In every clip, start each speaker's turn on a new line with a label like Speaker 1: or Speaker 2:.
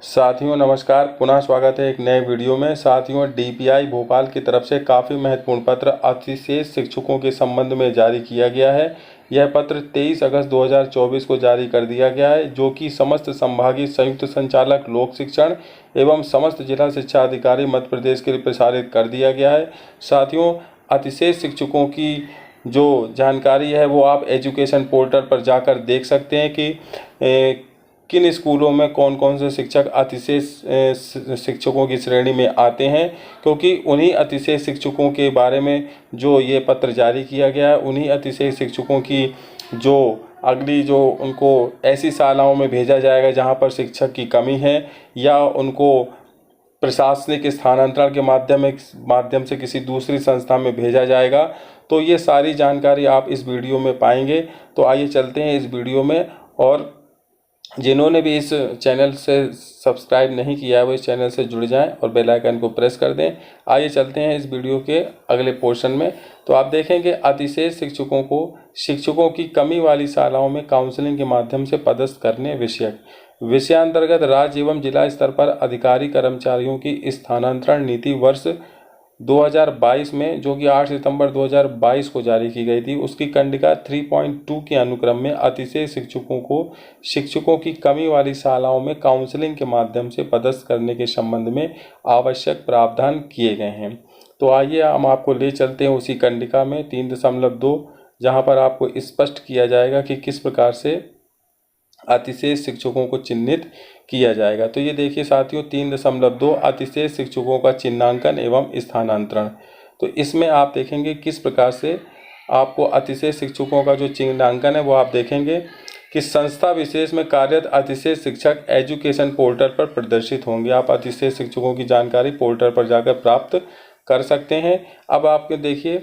Speaker 1: साथियों नमस्कार, पुनः स्वागत है एक नए वीडियो में। साथियों, डीपीआई भोपाल की तरफ से काफ़ी महत्वपूर्ण पत्र अतिशेष शिक्षकों के संबंध में जारी किया गया है। यह पत्र 23 अगस्त 2024 को जारी कर दिया गया है, जो कि समस्त संभागीय संयुक्त संचालक लोक शिक्षण एवं समस्त जिला शिक्षा अधिकारी मध्य प्रदेश के लिए प्रसारित कर दिया गया है। साथियों, अतिशेष शिक्षकों की जो जानकारी है वो आप एजुकेशन पोर्टल पर जाकर देख सकते हैं कि किन स्कूलों में कौन कौन से शिक्षक अतिशेष शिक्षकों की श्रेणी में आते हैं, क्योंकि उन्हीं अतिशेष शिक्षकों के बारे में जो ये पत्र जारी किया गया है, उन्हीं अतिशेष शिक्षकों की जो अगली जो उनको ऐसी शालाओं में भेजा जाएगा जहां पर शिक्षक की कमी है, या उनको प्रशासनिक स्थानांतरण के माध्यम से किसी दूसरी संस्था में भेजा जाएगा। तो ये सारी जानकारी आप इस वीडियो में पाएंगे। तो आइए चलते हैं इस वीडियो में, और जिन्होंने भी इस चैनल से सब्सक्राइब नहीं किया है वो इस चैनल से जुड़ जाएं और बेल आइकन को प्रेस कर दें। आइए चलते हैं इस वीडियो के अगले पोर्शन में। तो आप देखेंगे अतिशेष शिक्षकों को शिक्षकों की कमी वाली शालाओं में काउंसलिंग के माध्यम से पदस्थ करने विषयांतर्गत राज्य एवं जिला स्तर पर अधिकारी कर्मचारियों की स्थानांतरण नीति वर्ष 2022 में, जो कि 8 सितंबर 2022 को जारी की गई थी, उसकी कंडिका 3.2 के अनुक्रम में अतिशेष शिक्षकों को शिक्षकों की कमी वाली शालाओं में काउंसलिंग के माध्यम से पदस्थ करने के संबंध में आवश्यक प्रावधान किए गए हैं। तो आइए हम आपको ले चलते हैं उसी कंडिका में 3.2, जहां पर आपको स्पष्ट किया जाएगा कि किस प्रकार से अतिशेष शिक्षकों को चिन्हित किया जाएगा। तो ये देखिए साथियों, 3.2 अतिशेष शिक्षकों का चिन्हांकन एवं स्थानांतरण। तो इसमें आप देखेंगे किस प्रकार से आपको अतिशेष शिक्षकों का जो चिन्हांकन है वो आप देखेंगे कि संस्था विशेष में कार्यरत अतिशेष शिक्षक एजुकेशन पोर्टल पर प्रदर्शित होंगे। आप अतिशेष शिक्षकों की जानकारी पोर्टल पर जाकर प्राप्त कर सकते हैं। अब आपके देखिए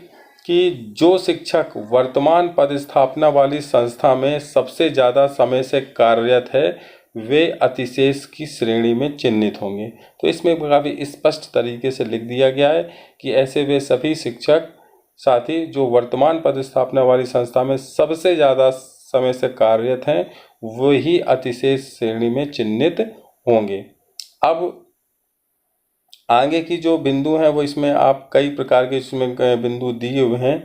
Speaker 1: कि जो शिक्षक वर्तमान पदस्थापना वाली संस्था में सबसे ज़्यादा समय से कार्यरत है वे अतिशेष की श्रेणी में चिन्हित होंगे। तो इसमें काफ़ी स्पष्ट तरीके से लिख दिया गया है कि ऐसे वे सभी शिक्षक साथी जो वर्तमान पदस्थापना वाली संस्था में सबसे ज़्यादा समय से कार्यरत हैं वही अतिशेष श्रेणी में चिन्हित होंगे। अब आगे की जो बिंदु हैं वो इसमें आप कई प्रकार के इसमें बिंदु दिए हुए हैं,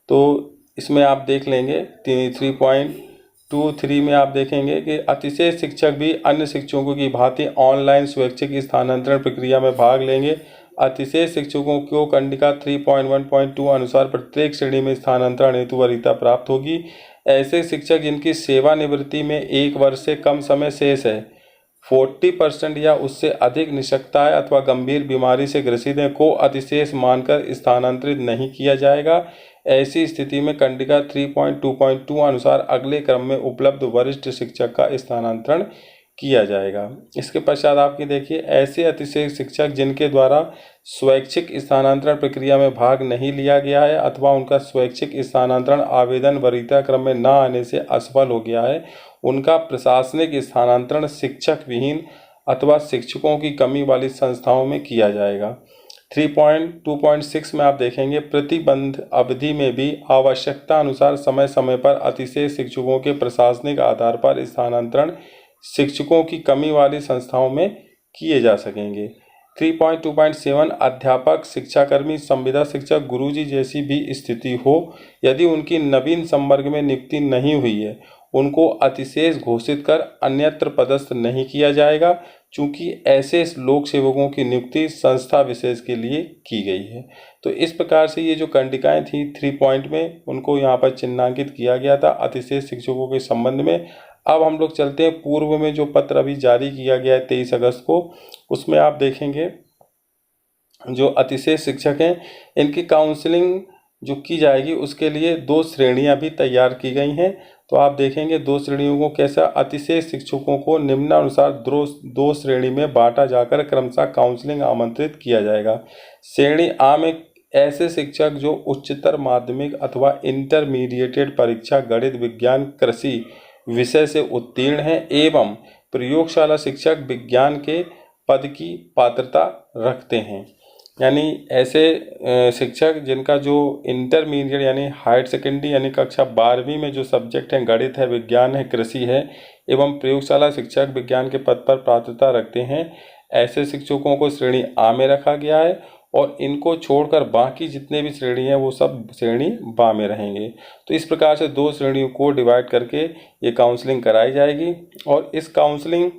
Speaker 1: तो इसमें आप देख लेंगे 3.23 में आप देखेंगे कि अतिशेष शिक्षक भी अन्य शिक्षकों की भांति ऑनलाइन स्वैच्छिक स्थानांतरण प्रक्रिया में भाग लेंगे। अतिशेष शिक्षकों को कंडिका 3.1.2 अनुसार प्रत्येक श्रेणी में स्थानांतरण हेतु वरीयता प्राप्त होगी। ऐसे शिक्षक जिनकी सेवानिवृत्ति में 1 वर्ष से कम समय शेष है, 40% या उससे अधिक निशक्ता है अथवा गंभीर बीमारी से ग्रसित है को अतिशेष मानकर स्थानांतरित नहीं किया जाएगा। ऐसी स्थिति में कंडिका 3.2.2 अनुसार अगले क्रम में उपलब्ध वरिष्ठ शिक्षक का स्थानांतरण किया जाएगा। इसके पश्चात आपकी देखिए ऐसे अतिशेष शिक्षक जिनके द्वारा स्वैच्छिक स्थानांतरण प्रक्रिया में भाग नहीं लिया गया है अथवा उनका स्वैच्छिक स्थानांतरण आवेदन वरीयता क्रम में न आने से असफल हो गया है, उनका प्रशासनिक स्थानांतरण शिक्षक विहीन अथवा शिक्षकों की कमी वाली संस्थाओं में किया जाएगा। 3.2.6 में आप देखेंगे प्रतिबंध अवधि में भी आवश्यकता अनुसार समय समय पर अतिशेष शिक्षकों के प्रशासनिक आधार पर स्थानांतरण शिक्षकों की कमी वाली संस्थाओं में किए जा सकेंगे। 3.2.7 अध्यापक, शिक्षाकर्मी, संविदा शिक्षक, गुरुजी जैसी भी स्थिति हो, यदि उनकी नवीन संवर्ग में नियुक्ति नहीं हुई है, उनको अतिशेष घोषित कर अन्यत्र पदस्थ नहीं किया जाएगा, चूंकि ऐसे लोक सेवकों की नियुक्ति संस्था विशेष के लिए की गई है। तो इस प्रकार से ये जो कंडिकाएं थी 3 पॉइंट में उनको यहाँ पर चिन्हांकित किया गया था अतिशेष शिक्षकों के संबंध में। अब हम लोग चलते हैं पूर्व में जो पत्र अभी जारी किया गया है 23 अगस्त को, उसमें आप देखेंगे जो अतिशेष शिक्षक हैं इनकी काउंसलिंग जो की जाएगी उसके लिए 2 श्रेणियां भी तैयार की गई हैं। तो आप देखेंगे 2 श्रेणियों को कैसा, अतिशेष शिक्षकों को निम्नानुसार 2 श्रेणी में बांटा जाकर क्रमशः काउंसलिंग आमंत्रित किया जाएगा। श्रेणी आ में ऐसे शिक्षक जो उच्चतर माध्यमिक अथवा इंटरमीडिएटेड परीक्षा गणित, विज्ञान, कृषि विषय से उत्तीर्ण हैं एवं प्रयोगशाला शिक्षक विज्ञान के पद की पात्रता रखते हैं। यानी ऐसे शिक्षक जिनका जो इंटरमीडिएट यानी हायर सेकेंडरी यानी कक्षा 12वीं में जो सब्जेक्ट हैं गणित है, विज्ञान है, कृषि है, एवं प्रयोगशाला शिक्षक विज्ञान के पद पर पात्रता रखते हैं, ऐसे शिक्षकों को श्रेणी आ में रखा गया है और इनको छोड़कर बाकी जितने भी श्रेणी हैं वो सब श्रेणी बा में रहेंगे। तो इस प्रकार से 2 श्रेणियों को डिवाइड करके ये काउंसलिंग कराई जाएगी। और इस काउंसलिंग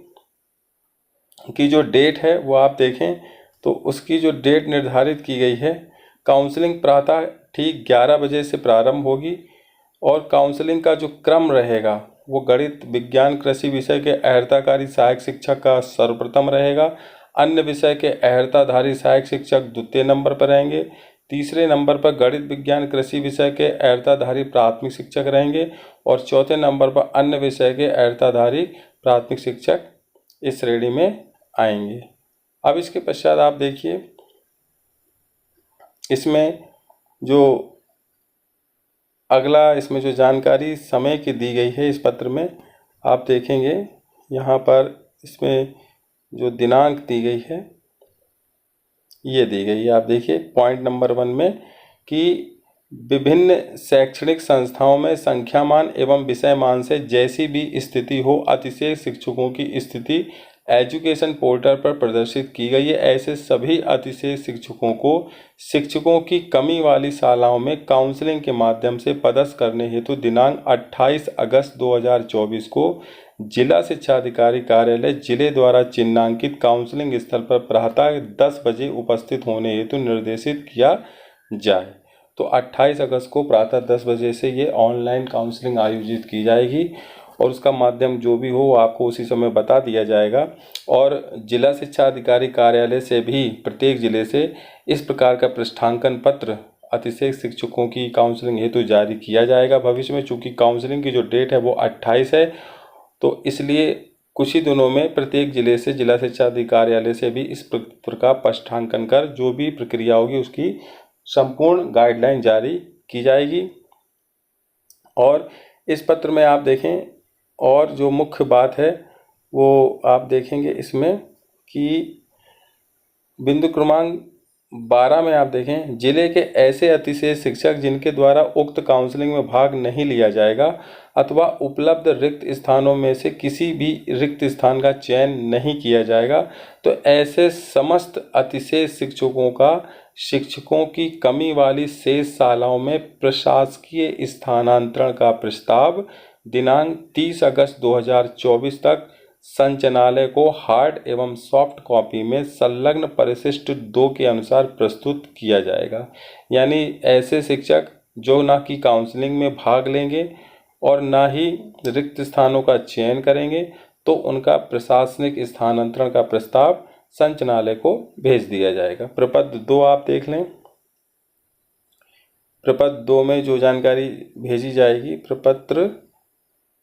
Speaker 1: की जो डेट है वो आप देखें तो उसकी जो डेट निर्धारित की गई है, काउंसलिंग प्रातः ठीक 11 बजे से प्रारंभ होगी और काउंसलिंग का जो क्रम रहेगा वो गणित, विज्ञान, कृषि विषय के अहर्ताकारी सहायक शिक्षक का सर्वप्रथम रहेगा, अन्य विषय के अहर्ताधारी सहायक शिक्षक द्वितीय नंबर पर रहेंगे, तीसरे नंबर पर गणित, विज्ञान, कृषि विषय के अहर्ताधारी प्राथमिक शिक्षक रहेंगे और चौथे नंबर पर अन्य विषय के अहर्ताधारी प्राथमिक शिक्षक इस श्रेणी में आएंगे। अब इसके पश्चात आप देखिए इसमें जो अगला इसमें जो जानकारी समय की दी गई है इस पत्र में आप देखेंगे, यहाँ पर इसमें जो दिनांक दी गई है ये दी गई है। आप देखिए पॉइंट नंबर 1 में कि विभिन्न शैक्षणिक संस्थाओं में संख्यामान एवं विषय मान से जैसी भी स्थिति हो, अतिशय शिक्षकों की स्थिति एजुकेशन पोर्टल पर प्रदर्शित की गई है। ऐसे सभी अतिशय शिक्षकों को शिक्षकों की कमी वाली शालाओं में काउंसलिंग के माध्यम से पदस्थ करने हेतु दिनांक 28 अगस्त 2024 को जिला शिक्षा अधिकारी कार्यालय जिले द्वारा चिन्हांकित काउंसलिंग स्थल पर प्रातः 10 बजे उपस्थित होने हेतु निर्देशित किया जाए। तो 28 अगस्त को प्रातः 10 बजे से ये ऑनलाइन काउंसलिंग आयोजित की जाएगी और उसका माध्यम जो भी हो आपको उसी समय बता दिया जाएगा। और जिला शिक्षा अधिकारी कार्यालय से भी प्रत्येक जिले से इस प्रकार का पृष्ठांकन पत्र अतिशय शिक्षकों की काउंसलिंग हेतु जारी किया जाएगा भविष्य में। चूँकि काउंसलिंग की जो डेट है वो 28 है, तो इसलिए कुछ ही दिनों में प्रत्येक जिले से जिला शिक्षा अधिकारी कार्यालय से भी इस प्रकार पृष्ठांकन कर जो भी प्रक्रिया होगी उसकी संपूर्ण गाइडलाइन जारी की जाएगी। और इस पत्र में आप देखें और जो मुख्य बात है वो आप देखेंगे इसमें कि बिंदु क्रमांक 12 में आप देखें, जिले के ऐसे अतिशय शिक्षक जिनके द्वारा उक्त काउंसलिंग में भाग नहीं लिया जाएगा अथवा उपलब्ध रिक्त स्थानों में से किसी भी रिक्त स्थान का चयन नहीं किया जाएगा, तो ऐसे समस्त अतिशय शिक्षकों का शिक्षकों की कमी वाली शेष शालाओं में प्रशासकीय स्थानांतरण का प्रस्ताव दिनांक 30 अगस्त 2024 तक संचालनालय को हार्ड एवं सॉफ्ट कॉपी में संलग्न परिशिष्ट 2 के अनुसार प्रस्तुत किया जाएगा। यानी ऐसे शिक्षक जो ना कि काउंसलिंग में भाग लेंगे और ना ही रिक्त स्थानों का चयन करेंगे, तो उनका प्रशासनिक स्थानांतरण का प्रस्ताव संचालनालय को भेज दिया जाएगा। प्रपत्र 2 आप देख लें। प्रपत्र 2 में जो जानकारी भेजी जाएगी, प्रपत्र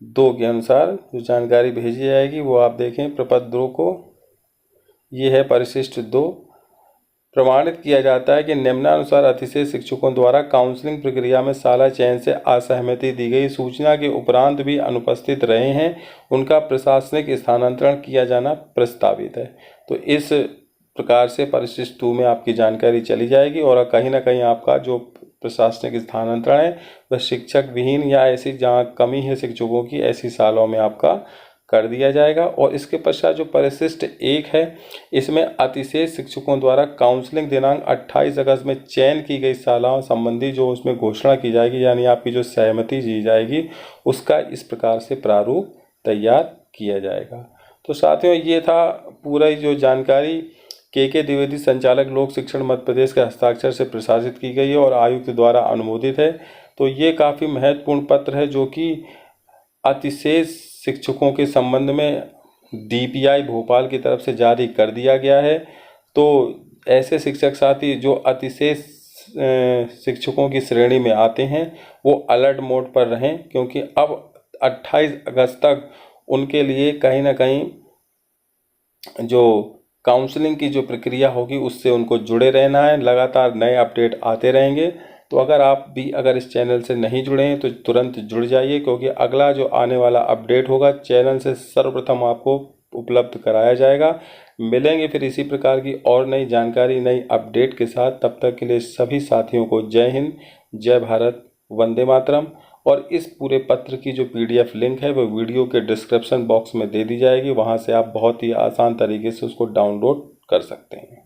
Speaker 1: 2 के अनुसार जो जानकारी भेजी जाएगी वो आप देखें। प्रपत्र 2 को ये है परिशिष्ट 2। प्रमाणित किया जाता है कि निम्नानुसार अतिशय शिक्षकों द्वारा काउंसलिंग प्रक्रिया में शाला चयन से असहमति दी गई सूचना के उपरांत भी अनुपस्थित रहे हैं, उनका प्रशासनिक स्थानांतरण किया जाना प्रस्तावित है। तो इस प्रकार से परिशिष्ट 2 में आपकी जानकारी चली जाएगी और कहीं ना कहीं आपका जो प्रशासनिक स्थानांतरण है वह शिक्षक विहीन या ऐसी जहाँ कमी है शिक्षकों की ऐसी शालाओं में आपका कर दिया जाएगा। और इसके पश्चात जो परिशिष्ट 1 है, इसमें अतिशय शिक्षकों द्वारा काउंसलिंग दिनांक 28 अगस्त में चयन की गई शालाओं संबंधी जो उसमें घोषणा की जाएगी, यानी आपकी जो सहमति दी जाएगी, उसका इस प्रकार से प्रारूप तैयार किया जाएगा। तो साथियों, ये था पूरा जो जानकारी के द्विवेदी संचालक लोक शिक्षण मध्य प्रदेश के हस्ताक्षर से प्रशासित की गई है और आयुक्त द्वारा अनुमोदित है। तो ये काफ़ी महत्वपूर्ण पत्र है जो कि अतिशय शिक्षकों के संबंध में DPI भोपाल की तरफ से जारी कर दिया गया है। तो ऐसे शिक्षक साथी जो अतिशय शिक्षकों की श्रेणी में आते हैं वो अलर्ट मोड पर रहें, क्योंकि अब 28 अगस्त तक उनके लिए कहीं ना कहीं जो काउंसलिंग की जो प्रक्रिया होगी उससे उनको जुड़े रहना है। लगातार नए अपडेट आते रहेंगे। तो अगर आप भी इस चैनल से नहीं जुड़े हैं तो तुरंत जुड़ जाइए, क्योंकि अगला जो आने वाला अपडेट होगा चैनल से सर्वप्रथम आपको उपलब्ध कराया जाएगा। मिलेंगे फिर इसी प्रकार की और नई जानकारी, नई अपडेट के साथ। तब तक के लिए सभी साथियों को जय हिंद, जय भारत, वंदे मातरम। और इस पूरे पत्र की जो PDF लिंक है वो वीडियो के डिस्क्रिप्शन बॉक्स में दे दी जाएगी। वहाँ से आप बहुत ही आसान तरीके से उसको डाउनलोड कर सकते हैं।